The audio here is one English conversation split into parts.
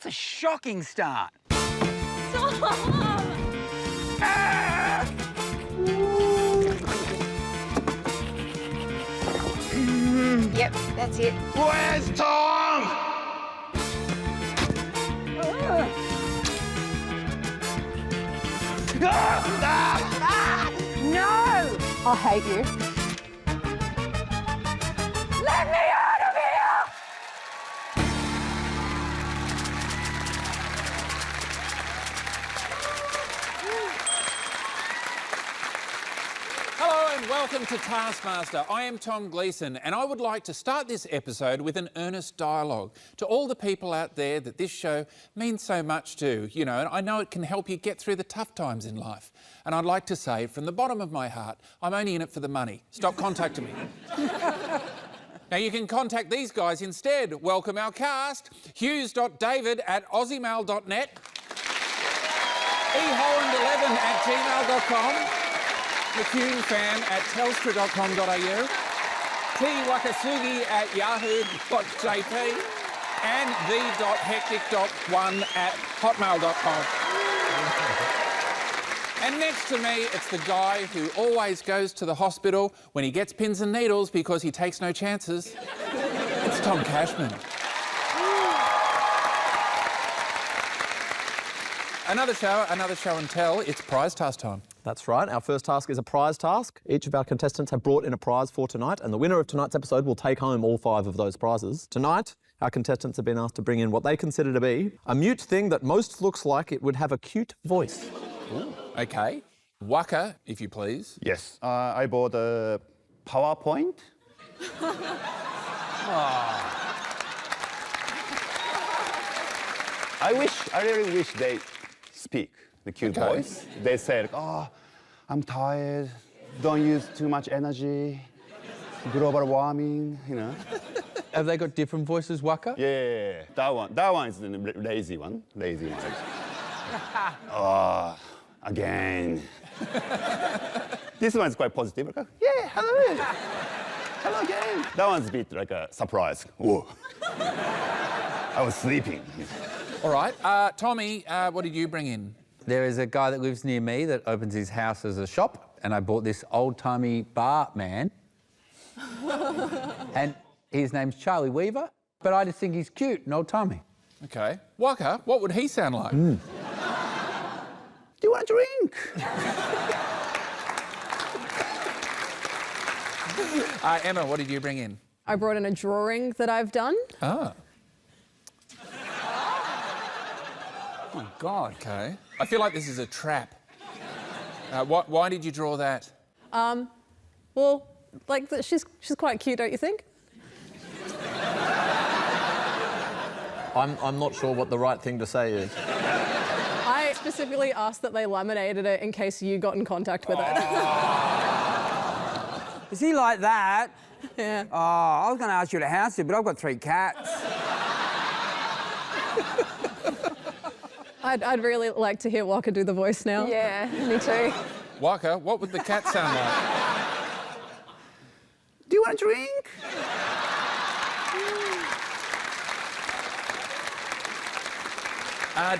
That's a shocking start. Yep, that's it. Where's Tom? No! I hate you. Let me out of here! Hello and welcome to Taskmaster. I am Tom Gleeson and I would like to start this episode with an earnest dialogue to all the people out there that this show means so much to, you know, and I know it can help you get through the tough times in life. And I'd like to say from the bottom of my heart, I'm only in it for the money. Stop contacting me. Now you can contact these guys instead. Welcome our cast. Hughes.david@aussiemail.net, eholland11@gmail.com, McCune@telstra.com.au, twakasugi@yahoo.jp, and the.hectic.1@hotmail.com. And next to me, it's the guy who always goes to the hospital when he gets pins and needles because he takes no chances. It's Tom Cashman. Another show and tell. It's prize task time. That's right. Our first task is a prize task. Each of our contestants have brought in a prize for tonight, and the winner of tonight's episode will take home all 5 of those prizes. Tonight, our contestants have been asked to bring in what they consider to be a mute thing that most looks like it would have a cute voice. Ooh. Okay. Waka, if you please. Yes, I bought a PowerPoint. I really wish they speak the cute voice. They said, "Oh, I'm tired. Don't use too much energy. Global warming, you know." Have they got different voices, Waka? Yeah, that one is the lazy one. Lazy one. Oh, again. This one is quite positive. Like, yeah, hello. Hello again. That one's a bit like a surprise. Whoa. I was sleeping. All right. Tommy, what did you bring in? There is a guy that lives near me that opens his house as a shop, and I bought this old-timey bar man. And his name's Charlie Weaver, but I just think he's cute and old-timey. Okay. Waka, what would he sound like? Do you want a drink? Emma, what did you bring in? I brought in a drawing that I've done. Ah. Oh, my God. Okay. I feel like this is a trap. Why did you draw that? Well, like, she's quite cute, don't you think? I'm not sure what the right thing to say is. I specifically asked that they laminated it in case you got in contact with it. Is he like that? Yeah. Oh, I was going to ask you to house it, but I've got 3 cats. I'd really like to hear Walker do the voice now. Yeah, me too. Waka, what would the cat sound like? Do you want a drink?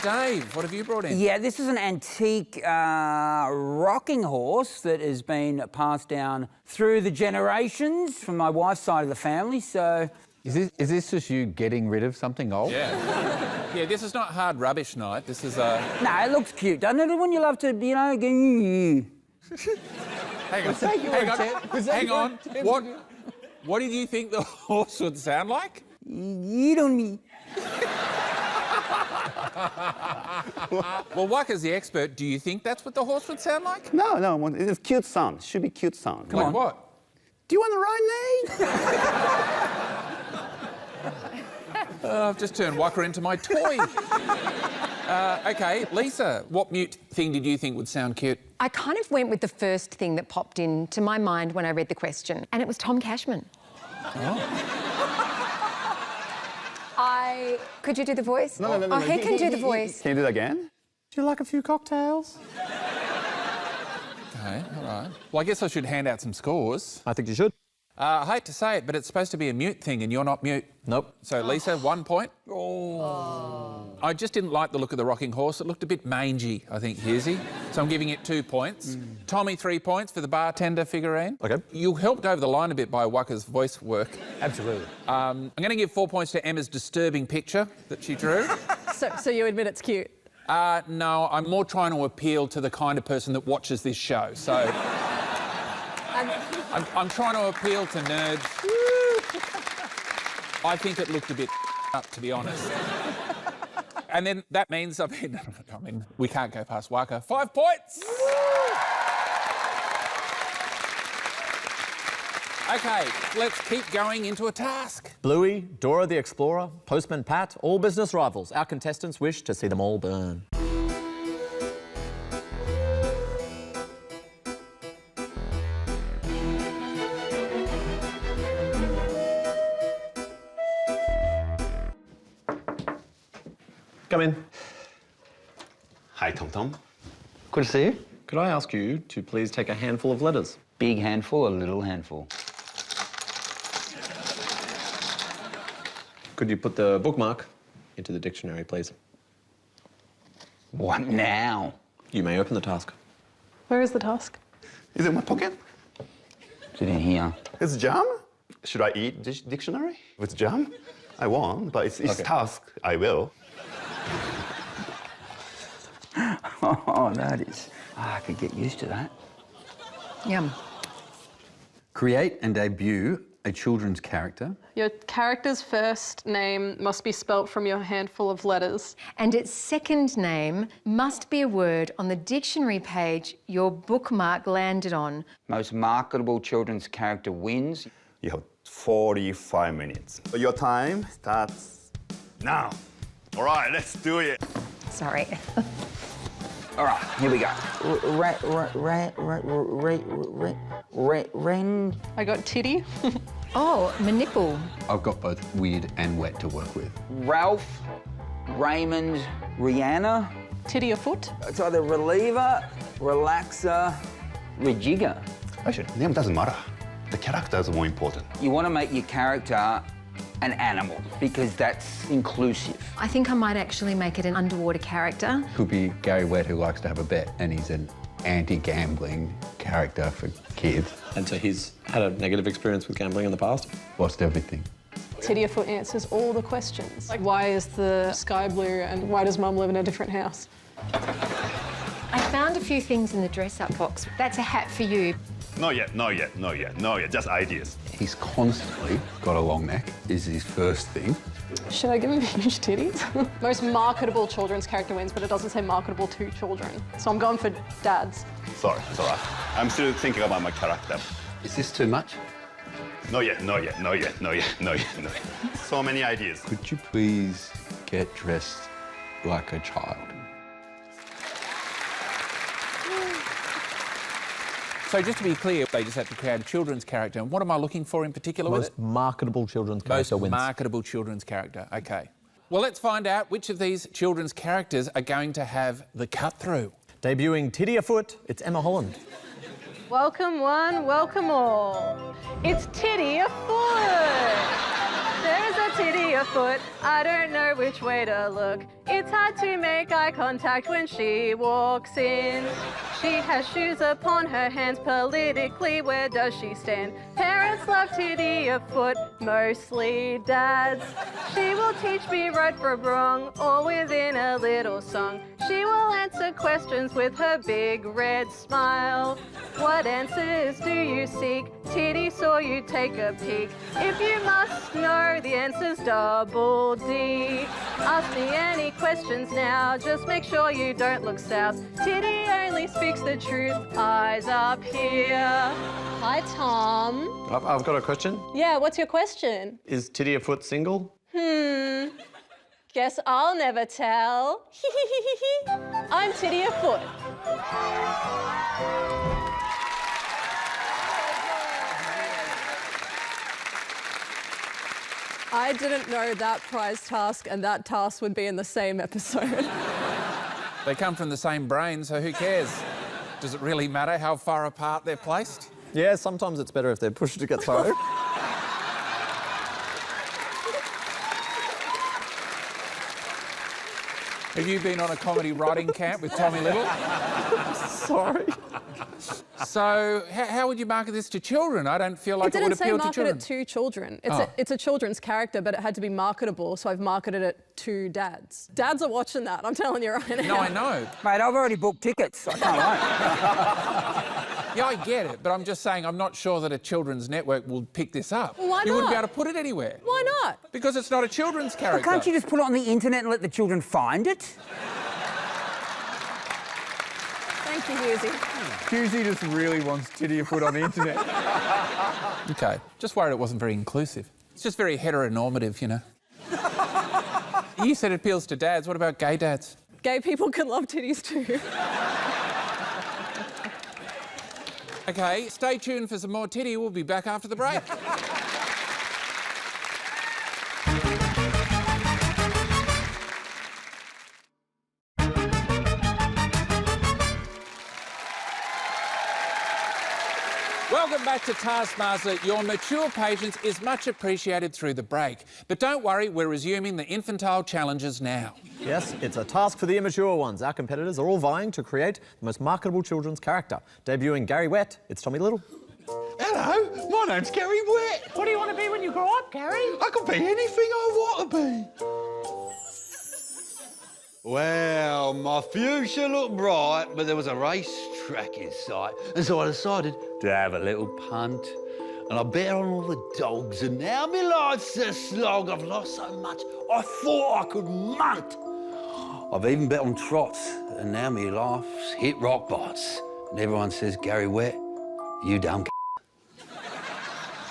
Dave, what have you brought in? Yeah, this is an antique rocking horse that has been passed down through the generations from my wife's side of the family, so... Is this just you getting rid of something old? Yeah. Yeah, this is not hard rubbish night. This is No, it looks cute, doesn't it? When you love to, you know... Hang on. Hang on. What did you think the horse would sound like? You don't mean... Well, Waka's the expert. Do you think that's what the horse would sound like? No, it's cute sound. Should be cute sound. Like what? Do you want to ride me? I've just turned Waka into my toy. OK, Lisa, what mute thing did you think would sound cute? I kind of went with the first thing that popped into my mind when I read the question, and it was Tom Cashman. Could you do the voice? No. Oh, he can do the voice. Can you do it again? Do you like a few cocktails? OK, all right. Well, I guess I should hand out some scores. I think you should. I hate to say it, but it's supposed to be a mute thing and you're not mute. Nope. So, Lisa, 1 point. Oh. I just didn't like the look of the rocking horse. It looked a bit mangy, I think, Hughesy. So I'm giving it 2 points. Tommy, 3 points for the bartender figurine. OK. You helped over the line a bit by Waka's voice work. Absolutely. I'm going to give 4 points to Emma's disturbing picture that she drew. So you admit it's cute? No, I'm more trying to appeal to the kind of person that watches this show. So I'm trying to appeal to nerds. I think it looked a bit up, to be honest. And then that means, I mean, we can't go past Waka. 5 points! OK, let's keep going into a task. Bluey, Dora the Explorer, Postman Pat, all business rivals. Our contestants wish to see them all burn. Come in. Hi, Tom Tom. Good to see you. Could I ask you to please take a handful of letters? Big handful or little handful? Could you put the bookmark into the dictionary, please? What now? You may open the task. Where is the task? Is it in my pocket? Is it in here? It's jam? Should I eat this dictionary with jam? I won't, but it's Okay. task. I will. Oh, that is... I could get used to that. Yum. Create and debut a children's character. Your character's first name must be spelt from your handful of letters. And its second name must be a word on the dictionary page your bookmark landed on. Most marketable children's character wins. You have 45 minutes. Your time starts now. All right, let's do it. Sorry. All right, here we go. Ren. I got titty. Oh, manipple. I've got both weird and wet to work with. Ralph, Raymond, Rihanna. Titty afoot. It's either reliever, relaxer, rejigger. Actually, name doesn't matter. The character is more important. You want to make your character an animal because that's inclusive. I think I might actually make it an underwater character. Could be Gary Wett, who likes to have a bet, and he's an anti-gambling character for kids. And so he's had a negative experience with gambling in the past? Lost everything. Titty afoot answers all the questions. Like, why is the sky blue and why does Mum live in a different house? I found a few things in the dress-up box. That's a hat for you. Not yet, not yet, not yet, not yet. Just ideas. He's constantly got a long neck, is his first thing. Should I give him huge titties? Most marketable children's character wins, but it doesn't say marketable to children. So I'm going for dads. Sorry, it's all right. I'm still thinking about my character. Is this too much? Not yet, not yet, not yet, not yet, not yet, not yet. So many ideas. Could you please get dressed like a child? So just to be clear, they just have to create a children's character. And what am I looking for in particular with Most it? marketable children's character Most wins. marketable children's character. OK. Well, let's find out which of these children's characters are going to have the cut-through. Debuting Titty Afoot, it's Emma Holland. Welcome one, welcome all. It's Titty afoot. There's a titty afoot. I don't know which way to look. It's hard to make eye contact when she walks in. She has shoes upon her hands. Politically, where does she stand? Parents love titty afoot, mostly dads. She will teach me right from wrong, all within a little song. She will answer questions with her big red smile. What answers do you seek? Titty saw you take a peek. If you must know, the answer's double D. Ask me any questions now, just make sure you don't look south. Titty only speaks the truth, eyes up here. Hi, Tom. I've got a question. Yeah, what's your question? Is Titty Afoot single? Guess I'll never tell. I'm Titty afoot. I didn't know that prize task and that task would be in the same episode. They come from the same brain, so who cares? Does it really matter how far apart they're placed? Yeah, sometimes it's better if they're pushed to get through. Have you been on a comedy writing camp with Tommy Little? Sorry. So how would you market this to children? I don't feel like it would appeal to children. It didn't say market it to children. It's a children's character, but it had to be marketable, so I've marketed it to dads. Dads are watching that, I'm telling you right now. No, I know. Mate, I've already booked tickets. I can't wait. Yeah, I get it, but I'm just saying I'm not sure that a children's network will pick this up. Well, why You wouldn't not? be able to put it anywhere. Why not? Because it's not a children's character. Can't you just put it on the internet and let the children find it? Thank you, Husey. Husey just really wants titty afoot on the internet. Okay, just worried it wasn't very inclusive. It's just very heteronormative, you know. You said it appeals to dads. What about gay dads? Gay people can love titties too. Okay, stay tuned for some more titty. We'll be back after the break. Welcome back to Taskmaster. Your mature patience is much appreciated through the break. But don't worry, we're resuming the infantile challenges now. Yes, it's a task for the immature ones. Our competitors are all vying to create the most marketable children's character. Debuting Gary Wet, it's Tommy Little. Hello, my name's Gary Wet. What do you want to be when you grow up, Gary? I could be anything I want to be. Well, my future looked bright, but there was a racetrack in sight, and so I decided to have a little punt. And I bet on all the dogs, and now my life's a slog. I've lost so much, I thought I could munt. I've even bet on trots, and now my life's hit rock bottoms. And everyone says, Gary Wet, you dumb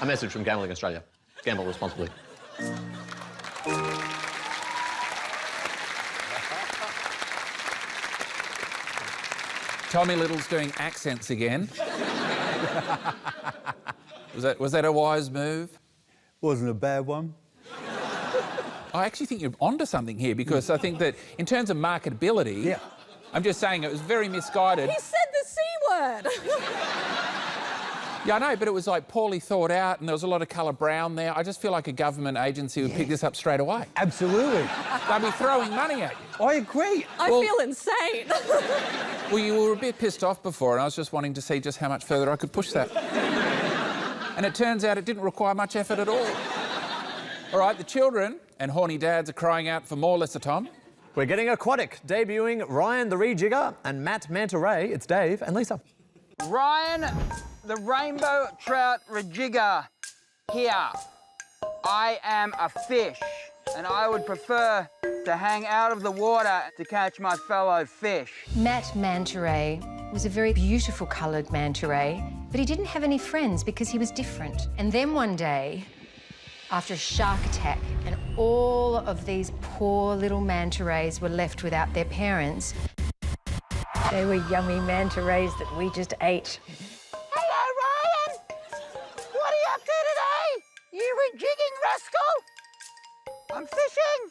A message from Gambling Australia. Gamble responsibly. Tommy Little's doing accents again. Was that a wise move? Wasn't a bad one. I actually think you're onto something here, because I think that in terms of marketability, I'm just saying it was very misguided. He said the C word. Yeah, I know, but it was like poorly thought out, and there was a lot of colour brown there. I just feel like a government agency would pick this up straight away. Absolutely. They'd be throwing money at you. I agree. I feel insane. Well, you were a bit pissed off before, and I was just wanting to see just how much further I could push that. And it turns out it didn't require much effort at all. All right, the children and horny dads are crying out for more, Lissa Tom. We're getting aquatic. Debuting Ryan the Rejigger and Matt Manta Ray, it's Dave and Lisa. Ryan, the rainbow trout rejigger, here. I am a fish, and I would prefer to hang out of the water to catch my fellow fish. Matt Manta Ray was a very beautiful coloured manta ray, but he didn't have any friends because he was different. And then one day, after a shark attack, and all of these poor little manta rays were left without their parents, they were yummy manta rays that we just ate. Hello, Ryan. What are you up to today? You rejigging rascal? I'm fishing.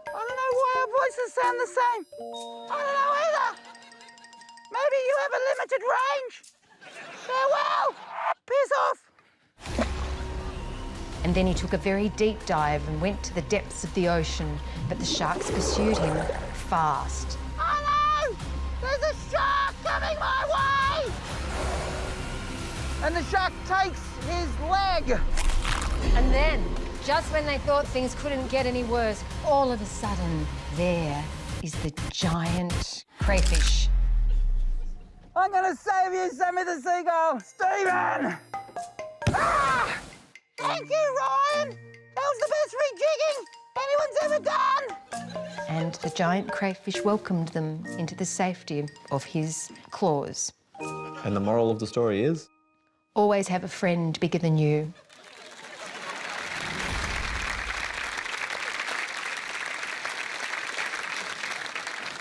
I don't know why our voices sound the same. I don't know either. Maybe you have a limited range. Farewell. Piss off. And then he took a very deep dive and went to the depths of the ocean, but the sharks pursued him fast. Oh no! There's a shark coming my way! And the shark takes his leg. And then, just when they thought things couldn't get any worse, all of a sudden, there is the giant crayfish. I'm gonna save you, Sammy the Seagull. Stephen! Ah! Thank you, Ryan. That was the best rejigging anyone's ever done. And the giant crayfish welcomed them into the safety of his claws. And the moral of the story is? Always have a friend bigger than you.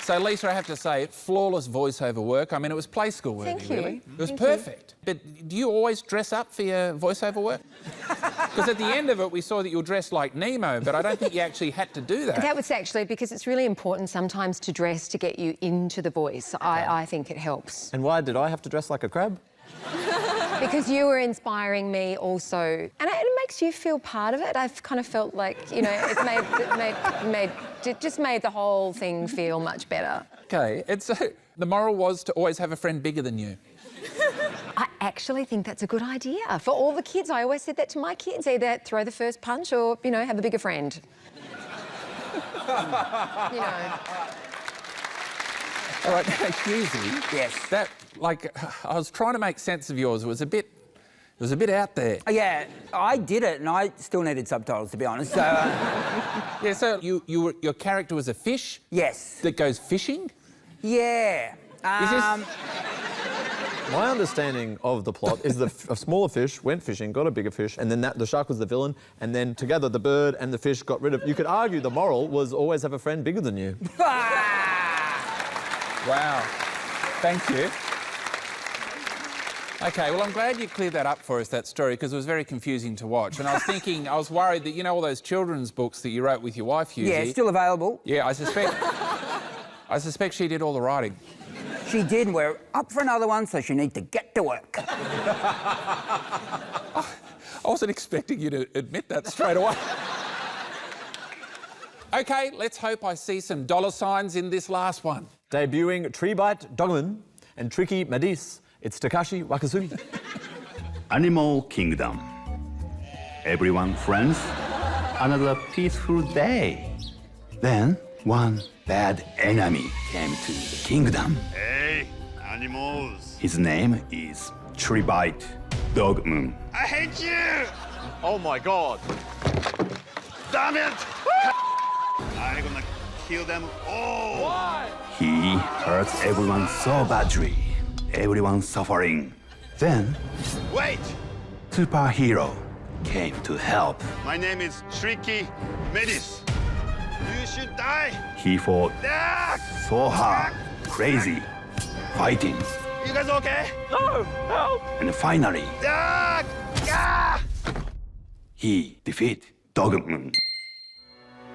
So, Lisa, I have to say, flawless voiceover work. I mean, it was play school worthy, Thank you. really. It was Thank perfect. But do you always dress up for your voiceover work? Because at the end of it, we saw that you were dressed like Nemo, but I don't think you actually had to do that. That was actually because it's really important sometimes to dress to get you into the voice. I think it helps. And why did I have to dress like a crab? Because you were inspiring me also. And it makes makes you feel part of it. I've kind of felt like, you know, it just made the whole thing feel much better. Okay, and so the moral was to always have a friend bigger than you. I actually think that's a good idea. For all the kids, I always said that to my kids, either throw the first punch or, you know, have a bigger friend. You know. All right, now, Husey. Yes. That, like, I was trying to make sense of yours. It was a bit out there. Yeah, I did it, and I still needed subtitles, to be honest. So, Yeah, so your character was a fish yes. that goes fishing? Yeah. My understanding of the plot is that a smaller fish went fishing, got a bigger fish, and then the shark was the villain, and then together the bird and the fish got rid of... You could argue the moral was always have a friend bigger than you. Wow. Thank you. OK, well, I'm glad you cleared that up for us, that story, because it was very confusing to watch. And I was thinking, I was worried that, you know, all those children's books that you wrote with your wife, Husey... Yeah, still available. Yeah, I suspect she did all the writing. She did, and we're up for another one, so she needs to get to work. I wasn't expecting you to admit that straight away. OK, let's hope I see some dollar signs in this last one. Debuting Treebite Dogman and Tricky Madis, it's Takashi Wakasugi. Animal Kingdom. Everyone friends, another peaceful day. Then one bad enemy came to the kingdom. Hey, animals. His name is Treebite Dogman. I hate you! Oh my God. Damn it! I'm gonna kill them all. Why? He hurts everyone so badly. Everyone suffering. Then, wait! Superhero came to help. My name is Tricky Medis. You should die. He fought so hard, crazy, fighting. You guys okay? No, help! And finally, he defeated Dogman.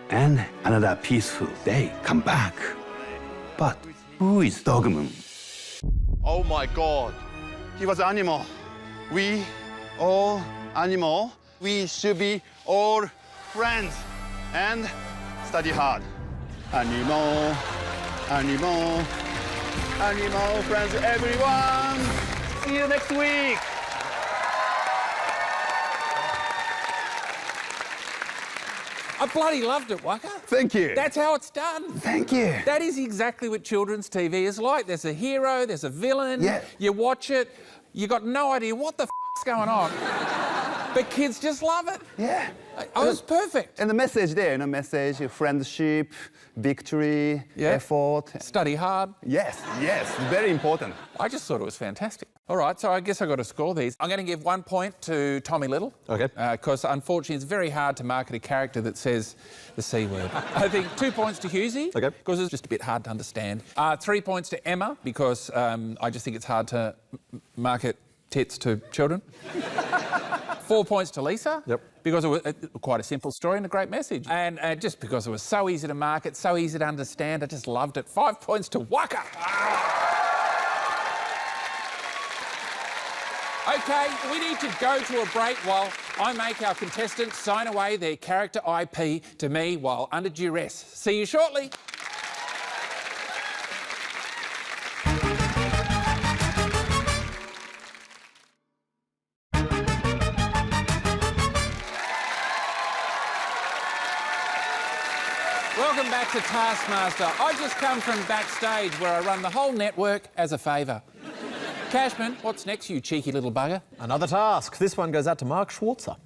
And another peaceful day come back. But who is Dogman? Oh my God. He was animal. We all animal. We should be all friends and study hard. Animal, animal, animal friends, everyone. See you next week. I bloody loved it, Waka. Thank you. That's how it's done. Thank you. That is exactly what children's TV is like. There's a hero, there's a villain. Yeah. You watch it, you got no idea what the f***'s going on. But kids just love it. Yeah. Oh, it's perfect. And the message there, you know, message, friendship, victory, effort. Study hard. Yes, yes, very important. I just thought it was fantastic. All right, so I guess I've got to score these. I'm going to give 1 point to Tommy Little. OK. Because unfortunately, it's very hard to market a character that says the C word. I think 2 points to Husey. OK. Because it's just a bit hard to understand. 3 points to Emma, because I just think it's hard to market tits to children. 4 points to Lisa. Yep. Because it was quite a simple story and a great message. And just because it was so easy to market, so easy to understand, I just loved it. 5 points to Waka. OK, we need to go to a break while I make our contestants sign away their character IP to me while under duress. See you shortly. Welcome back to Taskmaster. I just come from backstage where I run the whole network as a favour. Cashman, what's next, you cheeky little bugger? Another task. This one goes out to Mark Schwarzer.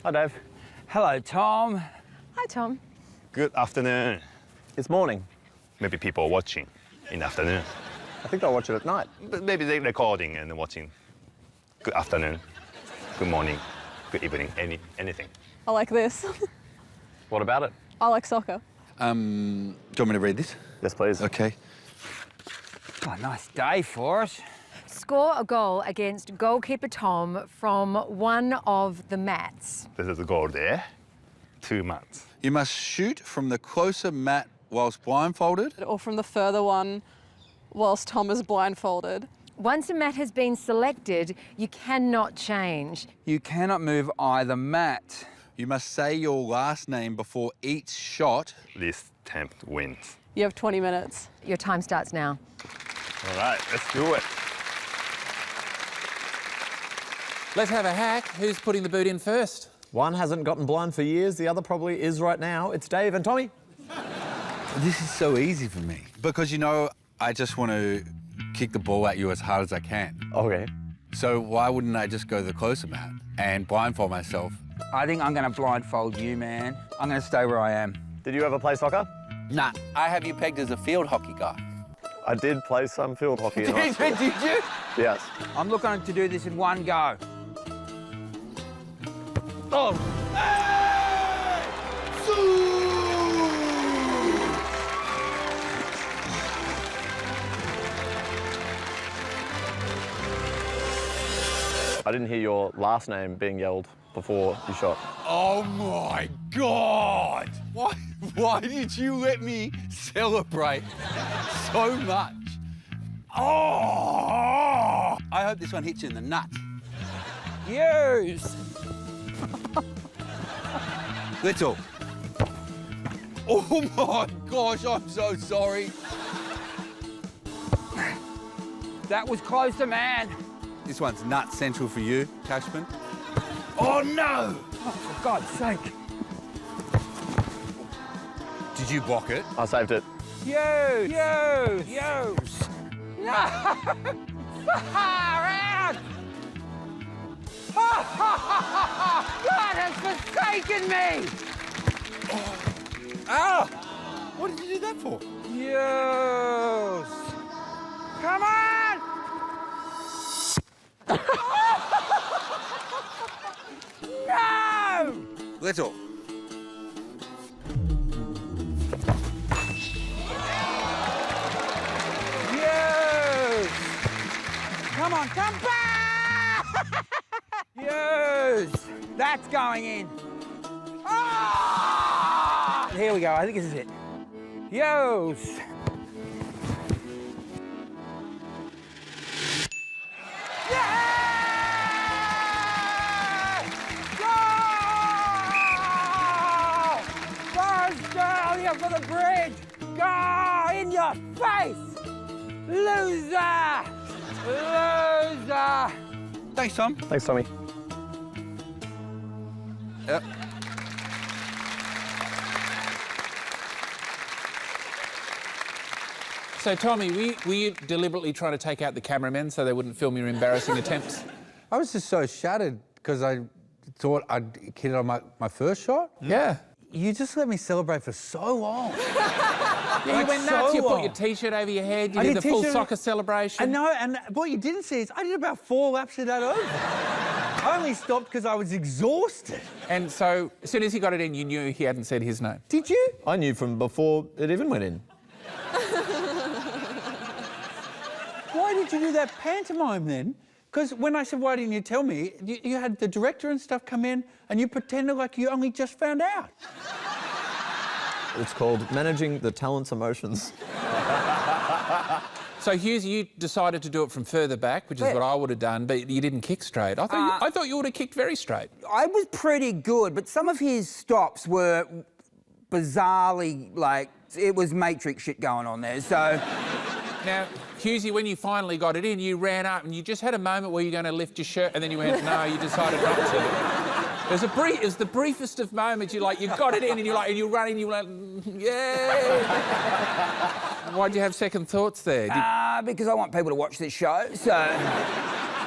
Hi, Dave. Hello, Tom. Hi, Tom. Good afternoon. It's morning. Maybe people are watching in the afternoon. I think they'll watch it at night. But maybe they're recording and watching. Good afternoon, good morning, good evening, anything. I like this. What about it? I like soccer. Do you want me to read this? Yes, please. OK. Oh, nice day for us. Score a goal against goalkeeper Tom from one of the mats. This is the goal there. 2 mats. You must shoot from the closer mat whilst blindfolded. Or from the further one whilst Tom is blindfolded. Once a mat has been selected, you cannot change. You cannot move either mat. You must say your last name before each shot. This temp wins. You have 20 minutes. Your time starts now. All right, let's do it. Let's have a hack. Who's putting the boot in first? One hasn't gotten blind for years, the other probably is right now. It's Dave and Tommy. This is so easy for me. Because, you know, I just want to kick the ball at you as hard as I can. Okay. So why wouldn't I just go the closer mat and blindfold myself? I think I'm going to blindfold you, man. I'm going to stay where I am. Did you ever play soccer? Nah, I have you pegged as a field hockey guy. I did play some field hockey. Did you? Yes. I'm looking to do this in one go. Oh! I didn't hear your last name being yelled before you shot. Oh my God! Why did you let me celebrate so much? Oh! I hope this one hits you in the nut. Use. Little. Oh my gosh, I'm so sorry. That was closer, man. This one's nut central for you, Cashman. Oh no! Oh, for God's sake. Did you block it? I saved it. Use. No! Around! God has forsaken me! Ah! What did you do that for? Use. Come on! No! Little. Use. Come on, come back! Use. That's going in. Ah! Here we go. I think this is it. Use. Australia for the bridge! Go in your face! Loser! Loser! Thanks, Tom. Thanks, Tommy. Yep. So, Tommy, were you deliberately trying to take out the cameramen so they wouldn't film your embarrassing attempts? I was just so shattered because I thought I'd hit it on my first shot. Yeah. You just let me celebrate for so long. Yeah, you went nuts. You put your T-shirt over your head. You did the full soccer celebration. I know, and what you didn't see is I did about 4 laps of that over. I only stopped because I was exhausted. And so, as soon as he got it in, you knew he hadn't said his name. Did you? I knew from before it even went in. Why did you do that pantomime then? Because when I said, why didn't you tell me, you had the director and stuff come in and you pretended like you only just found out. It's called managing the talent's emotions. So, Hughes, you decided to do it from further back, which is what I would have done, but you didn't kick straight. I thought you would have kicked very straight. I was pretty good, but some of his stops were bizarrely, like, it was Matrix shit going on there, so... Now, Hughesy, when you finally got it in, you ran up and you just had a moment where you're going to lift your shirt and then you went, no, you decided not to. It was the briefest of moments. You got it in and and you run in, you were like, yay! Why'd you have second thoughts there? Because I want people to watch this show, so...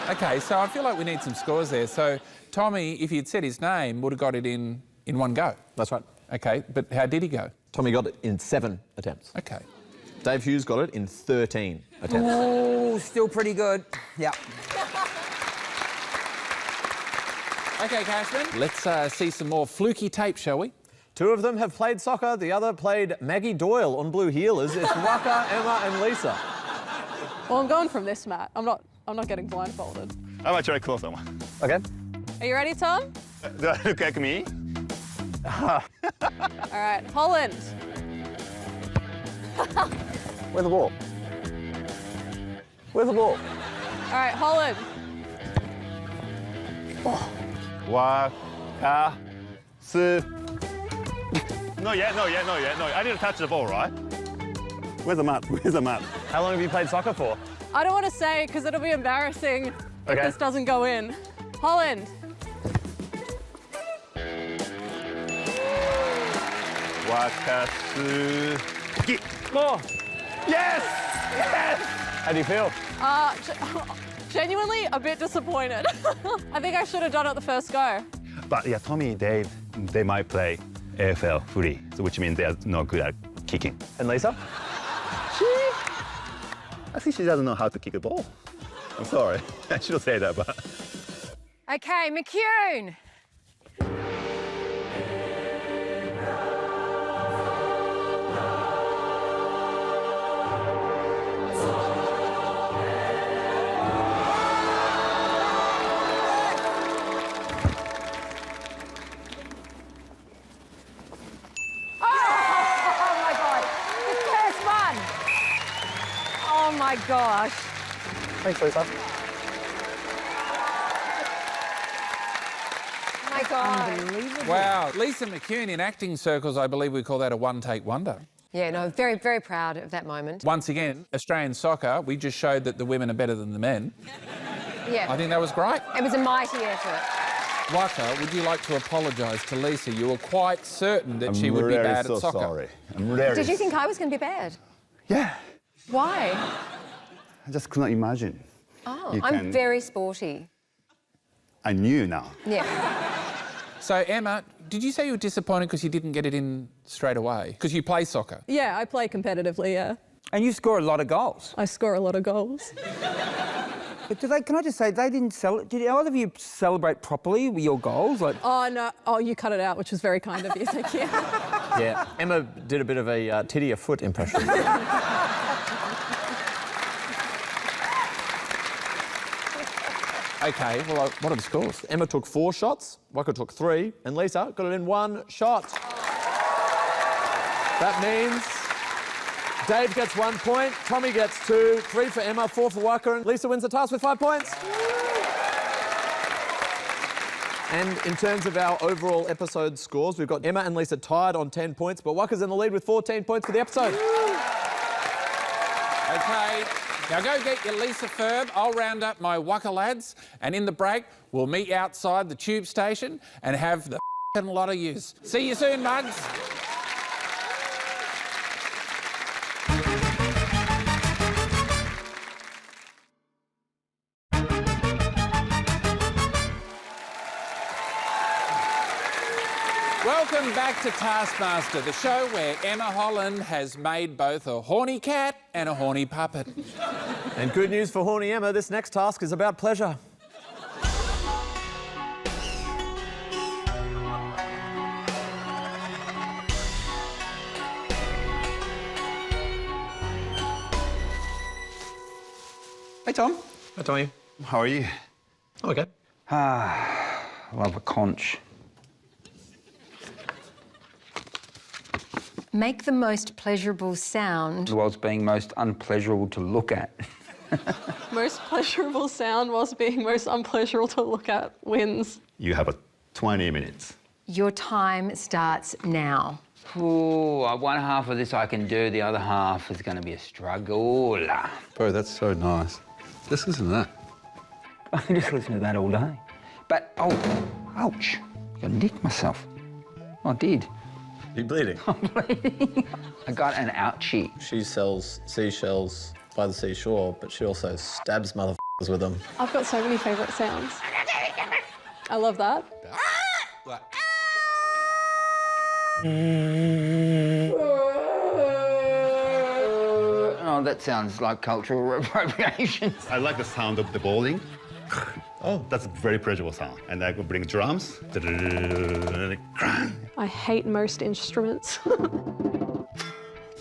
OK, so I feel like we need some scores there. So, Tommy, if he'd said his name, would have got it in one go. That's right. OK, but how did he go? Tommy got it in 7 attempts. OK. Dave Hughes got it in 13 attempts. Ooh, still pretty good. Yeah. OK, Cashman, let's see some more fluky tape, shall we? 2 of them have played soccer, the other played Maggie Doyle on Blue Heelers. It's Waka, Emma and Lisa. Well, I'm going from this mat. I'm not getting blindfolded. I'm actually closer one. OK. Are you ready, Tom? Do I look like me? All right, Holland. Where's the ball? Where's the ball? All right, Holland. Waka, su. Not yet. I need to touch the ball, right? Where's the map? How long have you played soccer for? I don't want to say because it'll be embarrassing if Okay. this doesn't go in. Holland. Waka, su. Oh, Yes! how do you feel? Genuinely a bit disappointed. I think I should have done it the first go. But yeah, Tommy, Dave, they might play AFL footy, so which means they're not good at kicking. And Lisa? I think she doesn't know how to kick a ball. I'm sorry. I shouldn't say that, but. Okay, McCune. Oh my gosh. Thanks, Lisa. Oh my God. Wow, Lisa McCune, in acting circles, I believe we call that a one-take wonder. Yeah, no, very, very proud of that moment. Once again, Australian soccer, we just showed that the women are better than the men. Yeah. I think that was great. It was a mighty effort. Waka, would you like to apologise to Lisa? You were quite certain that she would be bad at soccer. Sorry. I'm really Did you think I was going to be bad? Yeah. Why? I just could not imagine. Oh, You I'm can- very sporty. I knew now. Yeah. So, Emma, did you say you were disappointed because you didn't get it in straight away? Because you play soccer? Yeah, I play competitively, yeah. And you score a lot of goals. I score a lot of goals. But can I just say, they didn't did all of you celebrate properly with your goals? Like, Oh, no. Oh, you cut it out, which was very kind of you. Thank you. Yeah, Emma did a bit of a titty afoot impression. OK, well, what are the scores? Emma took 4 shots, Waka took 3, and Lisa got it in 1 shot. That means Dave gets 1 point, Tommy gets 2, 3 for Emma, 4 for Waka, and Lisa wins the task with 5 points. And in terms of our overall episode scores, we've got Emma and Lisa tied on 10 points, but Waka's in the lead with 14 points for the episode. OK, now go get your Lisa Ferb. I'll round up my Waka lads, and in the break, we'll meet outside the tube station and have the f***ing lot of yous. See you soon, mugs. Welcome back to Taskmaster, the show where Emma Holland has made both a horny cat and a horny puppet. And good news for horny Emma, this next task is about pleasure. hey, Tom. Hi, Tommy. How are you? Okay. Love a conch. Make the most pleasurable sound. Whilst being most unpleasurable to look at. Most pleasurable sound whilst being most unpleasurable to look at wins. You have 20 minutes. Your time starts now. Ooh, one half of this I can do, the other half is going to be a struggle. Bro, that's so nice. Just listen to that. I can just listen to that all day. But, oh, ouch. I nicked myself. I did. You bleeding? I got an ouchie. She sells seashells by the seashore, but she also stabs motherfuckers with them. I've got so many favourite sounds. I love that. Oh, that sounds like cultural appropriation. I like the sound of the bowling. Oh, that's a very pleasurable sound. And I could bring drums. I hate most instruments.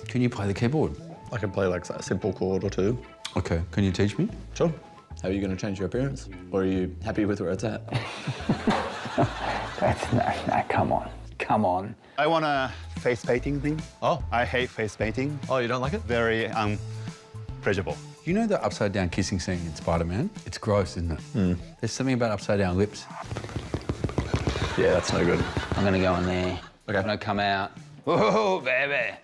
Can you play the keyboard? I can play like a simple chord or 2. Okay, can you teach me? Sure. How are you going to change your appearance? Or are you happy with where it's at? No, come on. Come on. I want a face painting thing. Oh. I hate face painting. Oh, you don't like it? Very pleasurable. You know the upside-down kissing scene in Spider-Man? It's gross, isn't it? There's something about upside-down lips. Yeah, that's no good. I'm gonna go in there. Okay. I'm gonna come out. Whoa, baby.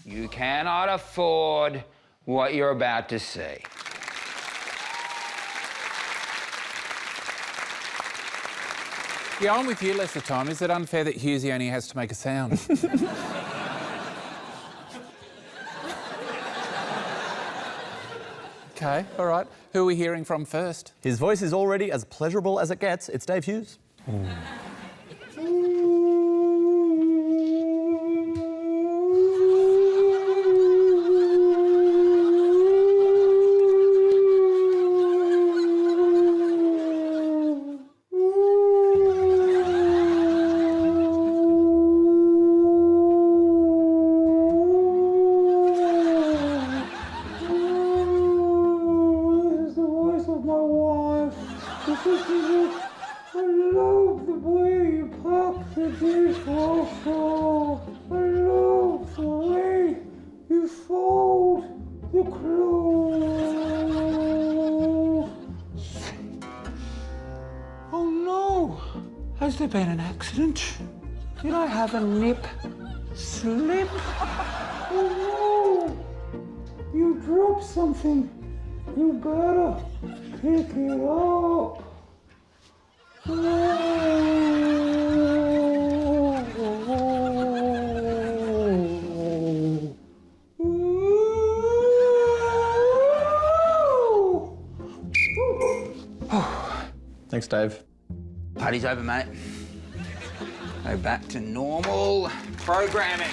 You cannot afford what you're about to see. Yeah, I'm with you, Lester Tom. Is it unfair that Hughesy only has to make a sound? OK, all right. Who are we hearing from first? His voice is already as pleasurable as it gets. It's Dave Hughes. Oh no! Has there been an accident? Did I have a nip slip? Oh no! You dropped something. You better pick it up. Thanks, Dave. Party's over, mate. Go back to normal programming.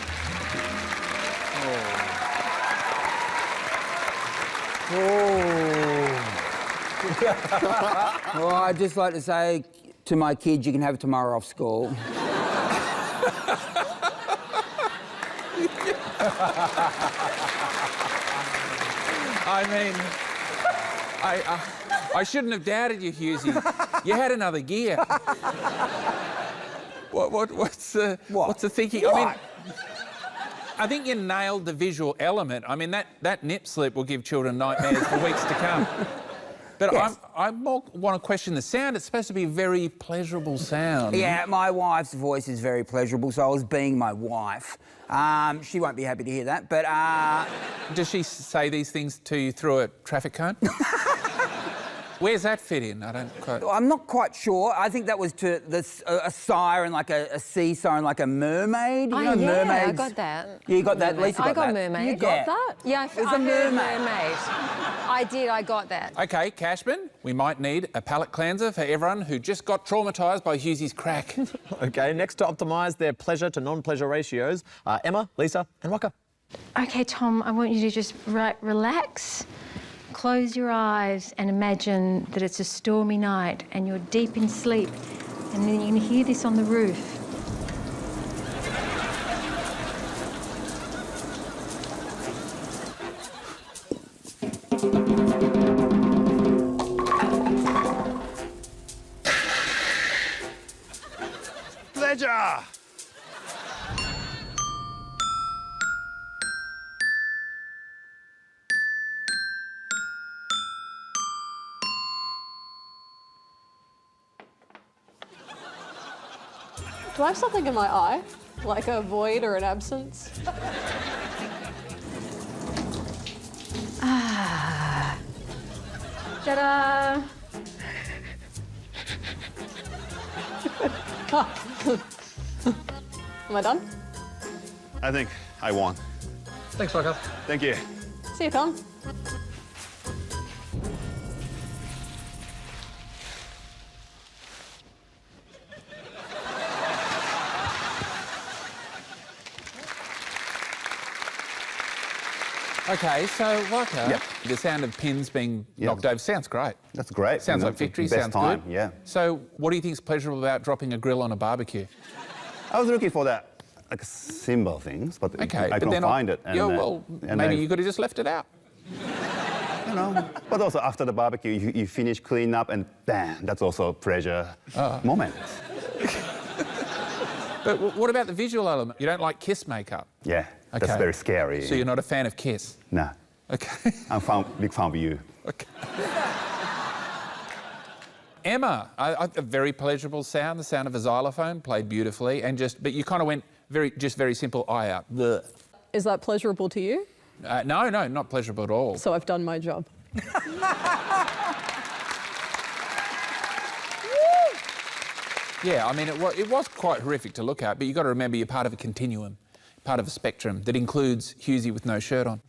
Well, I'd just like to say to my kids, you can have tomorrow off school. I mean, I shouldn't have doubted you, Hughesy. You had another gear. What's the thinking? What? I mean, I think you nailed the visual element. I mean, that nip slip will give children nightmares for weeks to come. But Yes. I more want to question the sound. It's supposed to be a very pleasurable sound. Yeah, my wife's voice is very pleasurable, so I was being my wife. She won't be happy to hear that, but Does she say these things to you through a traffic cone? Where's that fit in? I don't quite... I'm not quite sure. I think that was to a siren, like a sea siren, like a mermaid. You know, yeah, mermaids. I got that. Yeah, you got that. Lisa got I got that. mermaid. You got that? Yeah, There's I a heard mermaid. I did, I got that. OK, Cashman, we might need a palate cleanser for everyone who just got traumatised by Hughesy's crack. OK, next to optimise their pleasure to non-pleasure ratios are Emma, Lisa and Waka. OK, Tom, I want you to just relax, close your eyes and imagine that it's a stormy night and you're deep in sleep and then you can hear this on the roof. Pleasure! Do I have something in my eye? Like a void or an absence? Ta-da! Am I done? I think I won. Thanks, Waka. Thank you. See you, Tom. OK, so, Waka, Yep. the sound of pins being knocked over sounds great. That's great. Sounds You know, like victory, best sounds time, good. yeah. So what do you think's pleasurable about dropping a grill on a barbecue? I was looking for that, like, symbol things, but OK, I but couldn't then find it. Yeah, well, maybe you could have just left it out. You know, but also after the barbecue, you finish clean up and bam, that's also a pleasure moment. But what about the visual element? You don't like Kiss makeup? Yeah, that's Okay. very scary. So you're not a fan of Kiss? No. Okay. I'm big fan of you. Okay. Emma, a very pleasurable sound, the sound of a xylophone, played beautifully, but you kind of went very simple, eye out. Blech. Is that pleasurable to you? No, not pleasurable at all. So I've done my job. Yeah, I mean, it was quite horrific to look at, but you've got to remember you're part of a continuum, part of a spectrum that includes Husey with no shirt on.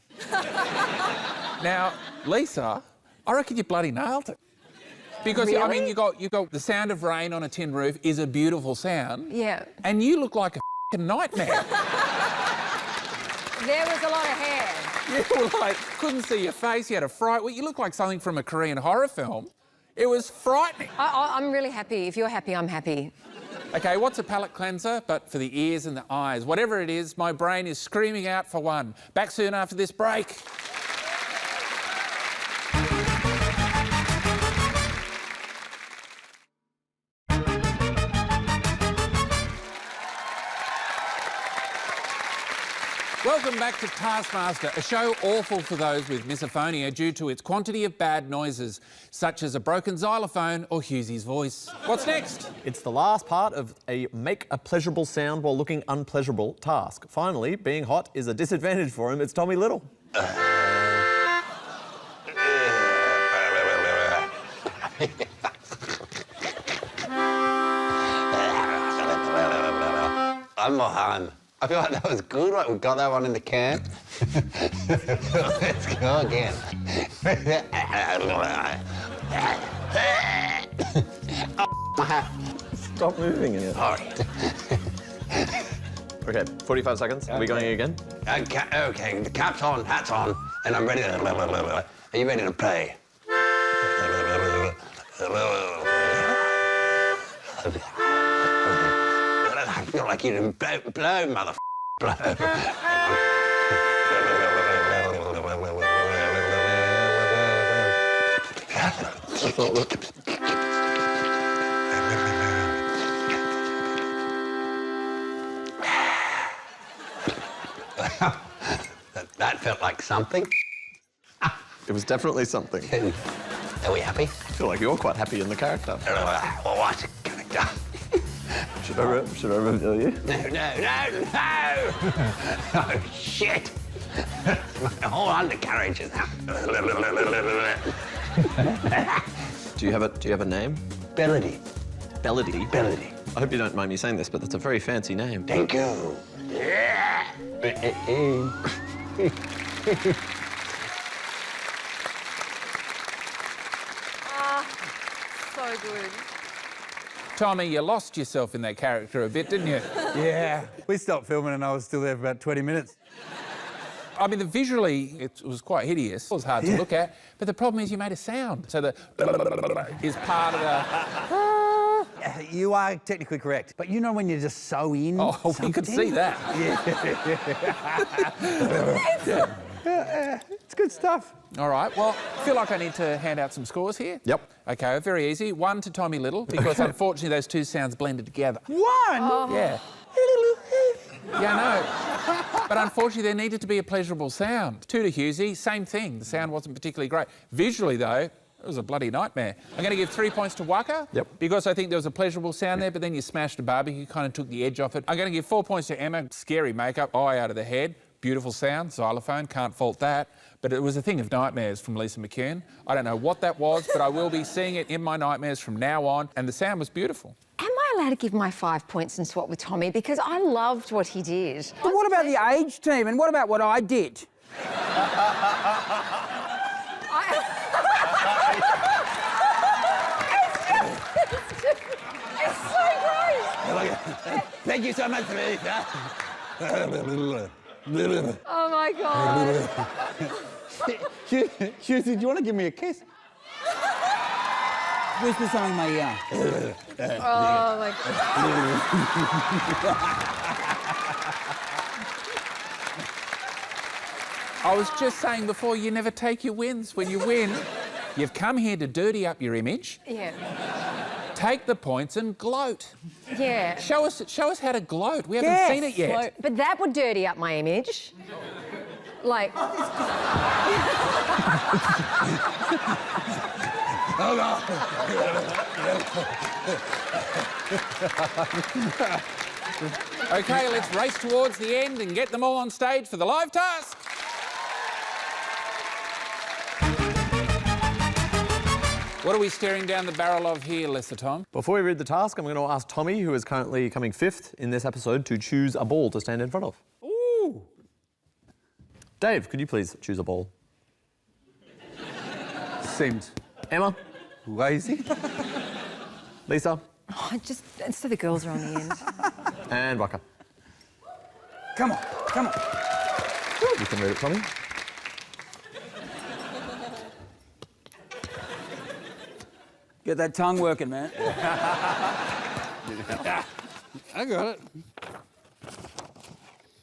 Now, Lisa, I reckon you bloody nailed it. Because, I mean, you got the sound of rain on a tin roof is a beautiful sound. Yeah. And you look like a f***ing nightmare. There was a lot of hair. You were like, couldn't see your face, you had a fright. Well, you look like something from a Korean horror film. It was frightening. I'm really happy. If you're happy, I'm happy. Okay, what's a palate cleanser? But for the ears and the eyes. Whatever it is, my brain is screaming out for one. Back soon after this break. Welcome back to Taskmaster, a show awful for those with misophonia due to its quantity of bad noises, such as a broken xylophone or Husey's voice. What's next? It's the last part of a make a pleasurable sound while looking unpleasurable task. Finally, being hot is a disadvantage for him. It's Tommy Little. I'm Mohan. I feel like that was good, like we got that one in the can. Let's go again. Oh, my hat. Stop moving it. Sorry. Okay, 45 seconds. Are we going again? Okay, the cap's on, hat's on, and I'm ready to... Are you ready to play? I feel like you didn't blow, mother blow. That felt like something. It was definitely something. Are we happy? I feel like you're quite happy in the character. Well, what's a character? Should I reveal you? No! Oh, shit! My whole undercarriage is out. Do you have a name? Bellady. Bellady? Bellady. I hope you don't mind me saying this, but that's a very fancy name. Thank you. Yeah. So good. Tommy, you lost yourself in that character a bit, didn't you? Yeah. We stopped filming and I was still there for about 20 minutes. I mean, visually, it was quite hideous. It was hard to look at, but the problem is you made a sound. So the is part of the... You are technically correct, but you know when you're just so in we could see that. Yeah. It's good stuff. All right, well, I feel like I need to hand out some scores here. Yep. Okay, very easy. 1 to Tommy Little, because unfortunately those two sounds blended together. 1? Yeah. Yeah, I know. But unfortunately, there needed to be a pleasurable sound. 2 to Husey, same thing. The sound wasn't particularly great. Visually, though, it was a bloody nightmare. I'm going to give 3 points to Waka. Yep. Because I think there was a pleasurable sound there, but then you smashed a barbecue, kind of took the edge off it. I'm going to give 4 points to Emma. Scary makeup, eye out of the head. Beautiful sound, xylophone, can't fault that. But it was a thing of nightmares from Lisa McKeon. I don't know what that was, but I will be seeing it in my nightmares from now on. And the sound was beautiful. Am I allowed to give my 5 points and swap with Tommy? Because I loved what he did. But what about the age team and what about what I did? It's so gross. Thank you so much, Lisa. Oh my God. Husey, do you want to give me a kiss? Whisper something in my ear. Oh my God. I was just saying before, you never take your wins. When you win, you've come here to dirty up your image, Yeah. take the points and gloat. Yeah. Show us how to gloat. We haven't seen it yet. But that would dirty up my image. Like... OK, let's race towards the end and get them all on stage for the live task. What are we staring down the barrel of here, Lesser Tom? Before we read the task, I'm going to ask Tommy, who is currently coming 5th in this episode, to choose a ball to stand in front of. Ooh. Dave, could you please choose a ball? Seems Emma? lazy. Lisa? Oh, so the girls are on the end. And Waka. Come on, come on. You can read it, Tommy. Get that tongue working, man. I got it.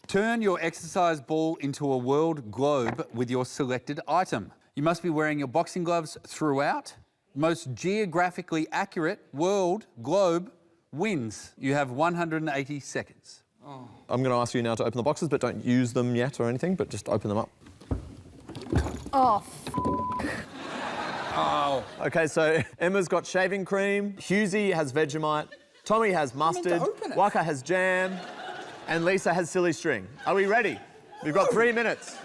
Turn your exercise ball into a world globe with your selected item. You must be wearing your boxing gloves throughout. Most geographically accurate world globe wins. You have 180 seconds. Oh. I'm going to ask you now to open the boxes, but don't use them yet or anything, but just open them up. Oh, Oh. OK, so Emma's got shaving cream, Hughesy has Vegemite, Tommy has mustard, Waka has jam, and Lisa has silly string. Are we ready? We've got 3 minutes.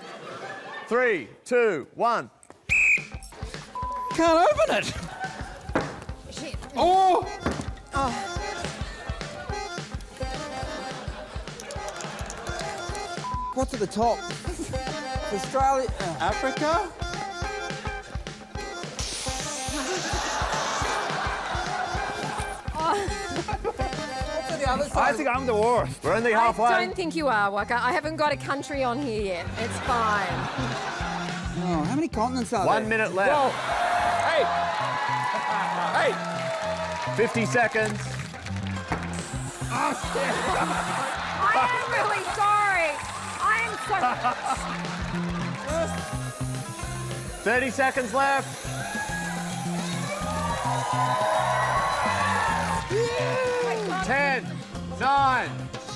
3, 2, 1. Can't open it. shit. Oh! Oh. What's at the top? Australia. Africa? What's at the other side? I think I'm the worst. We're only halfway. I don't think you are, Waka. I haven't got a country on here yet. It's fine. Oh, how many continents are there? 1 minute left. Whoa. Hey! Hey! 50 seconds. I am really sorry. I am so... 30 seconds left. 10, 9,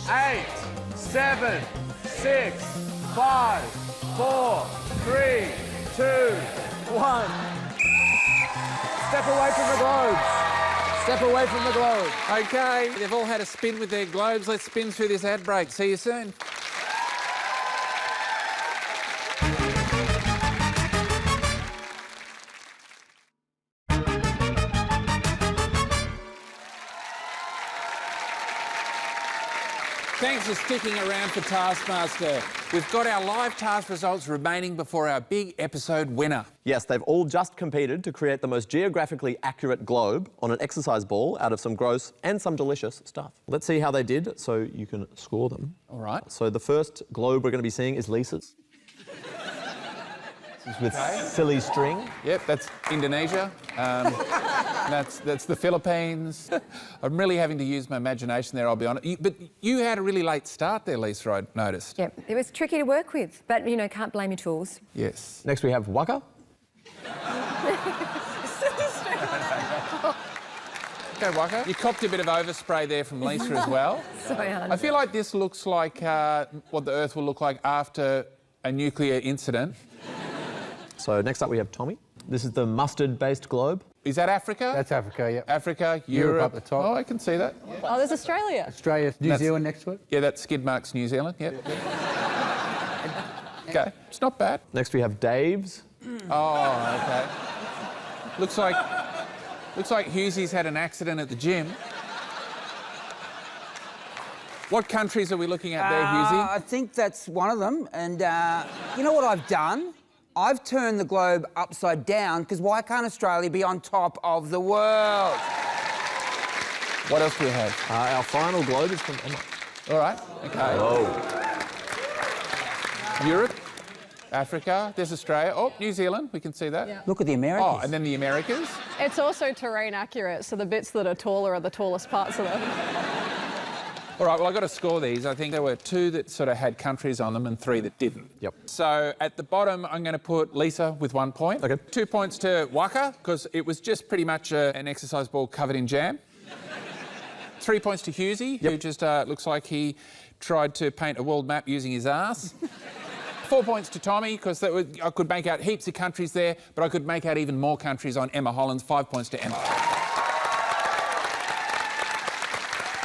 8, 7, 6, 5, 4, 3, 2, 1. Step away from the globes. Step away from the globe. OK, they've all had a spin with their globes. Let's spin through this ad break. See you soon. Thanks for sticking around for Taskmaster. We've got our live task results remaining before our big episode winner. Yes, they've all just competed to create the most geographically accurate globe on an exercise ball out of some gross and some delicious stuff. Let's see how they did so you can score them. All right. So the first globe we're going to be seeing is Lisa's. This is with silly string. Yep, that's Indonesia. That's the Philippines. I'm really having to use my imagination there, I'll be honest. But you had a really late start there, Lisa, I noticed. Yep, it was tricky to work with, but, you know, can't blame your tools. Yes. Next we have Waka. Okay, Waka. You copped a bit of overspray there from Lisa as well. Sorry, I feel like this looks like what the Earth will look like after a nuclear incident. So next up we have Tommy. This is the mustard-based globe. Is that Africa? That's Africa, yeah. Africa, Europe Europe. up the top. Oh, I can see that. Yeah. Oh, there's Australia. Australia, New Zealand next to it. Yeah, that's skid marks, New Zealand. Yep. Okay, it's not bad. Next we have Dave's. Oh, okay. Looks like Hughesy's had an accident at the gym. What countries are we looking at there, Hughesy? I think that's one of them. And you know what I've done? I've turned the globe upside down because why can't Australia be on top of the world? What else do we have? Our final globe is from Emma. All right, okay. Whoa. Europe, Africa, there's Australia. Oh, New Zealand, we can see that. Yeah. Look at the Americas. Oh, and then the Americas. It's also terrain accurate, so the bits that are taller are the tallest parts of it. All right, well, I've got to score these. I think there were 2 that sort of had countries on them and 3 that didn't. Yep. So at the bottom, I'm going to put Lisa with 1 point. Okay. 2 points to Waka, because it was just pretty much an exercise ball covered in jam. 3 points to Hughesy, who just looks like he tried to paint a world map using his ass. 4 points to Tommy, because I could make out heaps of countries there, but I could make out even more countries on Emma Holland's. 5 points to Emma.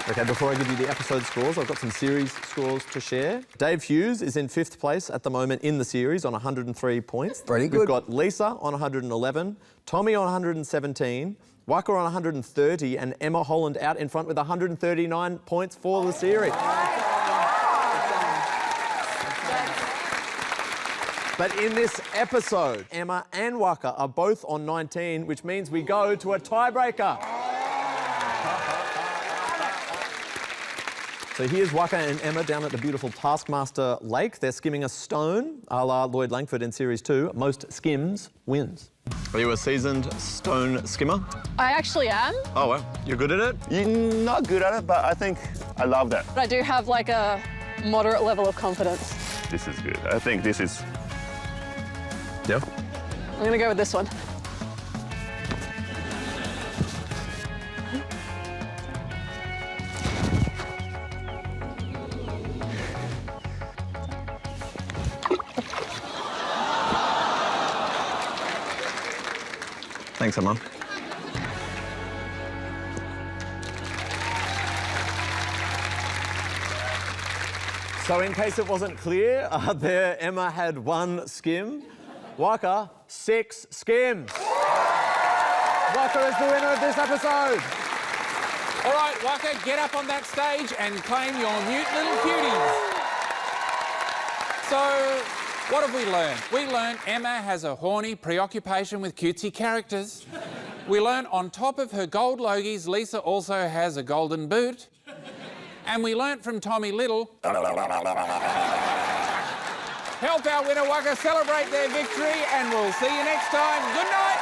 Okay, before I give you the episode scores, I've got some series scores to share. Dave Hughes is in 5th place at the moment in the series on 103 points. Pretty good. We've got Lisa on 111, Tommy on 117, Waka on 130, and Emma Holland out in front with 139 points for the series. But in this episode, Emma and Waka are both on 19, which means we go to a tiebreaker. So here's Waka and Emma down at the beautiful Taskmaster Lake. They're skimming a stone, a la Lloyd Langford in Series 2. Most skims wins. Are you a seasoned stone skimmer? I actually am. Oh, well, you're good at it? You're not good at it, but I think I love that. But I do have like a moderate level of confidence. This is good. I think this is... Yeah. I'm gonna go with this one. Thanks, Emma. So in case it wasn't clear, there Emma had 1 skim. Waka, 6 skims. Waka is the winner of this episode. All right, Waka, get up on that stage and claim your mute little cuties. So, what have we learned? We learned Emma has a horny preoccupation with cutesy characters. We learned on top of her gold logies, Lisa also has a golden boot. And we learnt from Tommy Little... Help our winner, Waka, celebrate their victory, and we'll see you next time. Good night.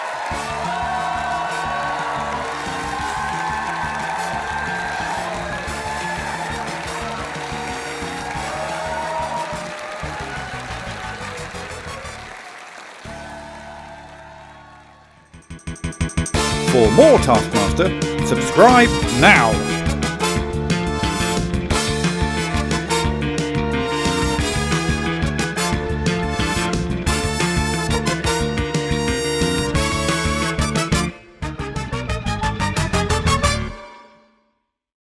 For more Taskmaster, subscribe now.